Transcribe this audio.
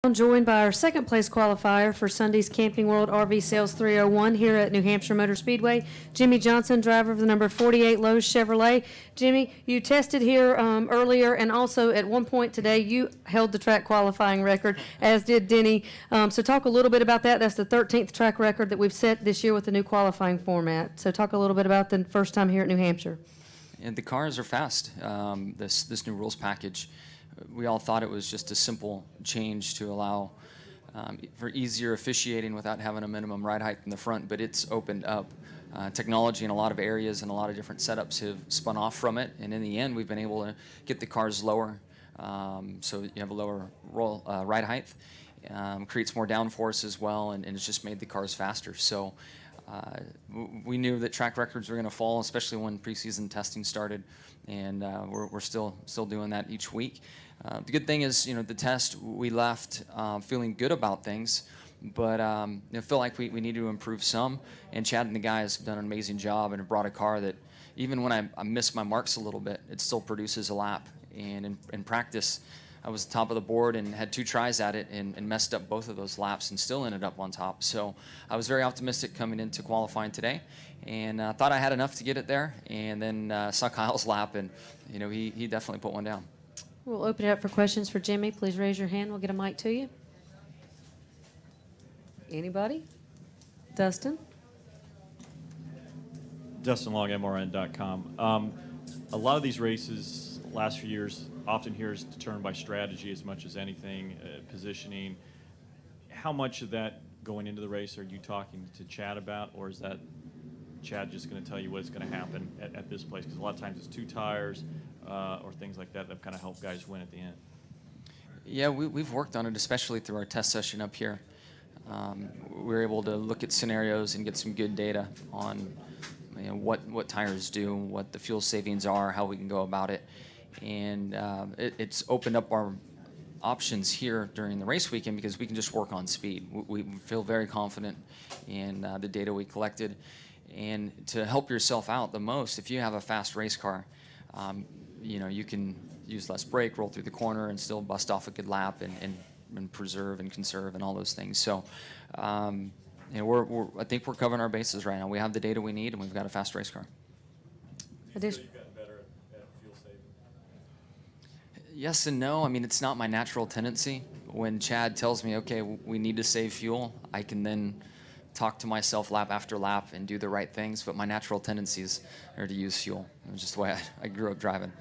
I'm joined by our second place qualifier for Sunday's Camping World RV Sales 301 here at New Hampshire Motor Speedway, Jimmie Johnson, driver of the number 48 Lowe's Chevrolet. Jimmie, you tested here earlier, and also at one point today you held the track qualifying record, as did Denny. So talk a little bit about that. That's the 13th track record that we've set this year with the new qualifying format. So talk a little bit about the first time here at New Hampshire. And the cars are fast. This new rules package, we all thought it was just a simple change to allow for easier officiating without having a minimum ride height in the front, but it's opened up. Technology in a lot of areas and a lot of different setups have spun off from it, and in the end we've been able to get the cars lower, so you have a lower ride height, creates more downforce as well, and it's just made the cars faster. So we knew that track records were going to fall, especially when preseason testing started, and we're still doing that each week. The good thing is, the test, we left feeling good about things, but I feel like we need to improve some, and Chad and the guys have done an amazing job and have brought a car that even when I miss my marks a little bit, it still produces a lap. And in practice, I was top of the board and had 2 tries at it and messed up both of those laps and still ended up on top. So I was very optimistic coming into qualifying today, and thought I had enough to get it there, and then saw Kyle's lap, and he definitely put one down. We'll open it up for questions for Jimmie. Please raise your hand. We'll get a mic to you. Anybody? Dustin? DustinLong, a lot of these races, last few years, often here is determined by strategy as much as anything, positioning. How much of that going into the race are you talking to Chad about, or is that Chad just going to tell you what's going to happen at this place? Because a lot of times it's 2 tires or things like that kind of help guys win at the end. Yeah, we've worked on it, especially through our test session up here. We were able to look at scenarios and get some good data on what tires do, what the fuel savings are, how we can go about it. And it's opened up our options here during the race weekend because we can just work on speed. We feel very confident in the data we collected. And to help yourself out the most, if you have a fast race car, you can use less brake, roll through the corner, and still bust off a good lap and preserve and conserve and all those things. So I think we're covering our bases right now. We have the data we need, and we've got a fast race car. Yes and no. I mean, it's not my natural tendency. When Chad tells me, okay, we need to save fuel, I can then talk to myself lap after lap and do the right things, but my natural tendencies are to use fuel. It's just the way I grew up driving.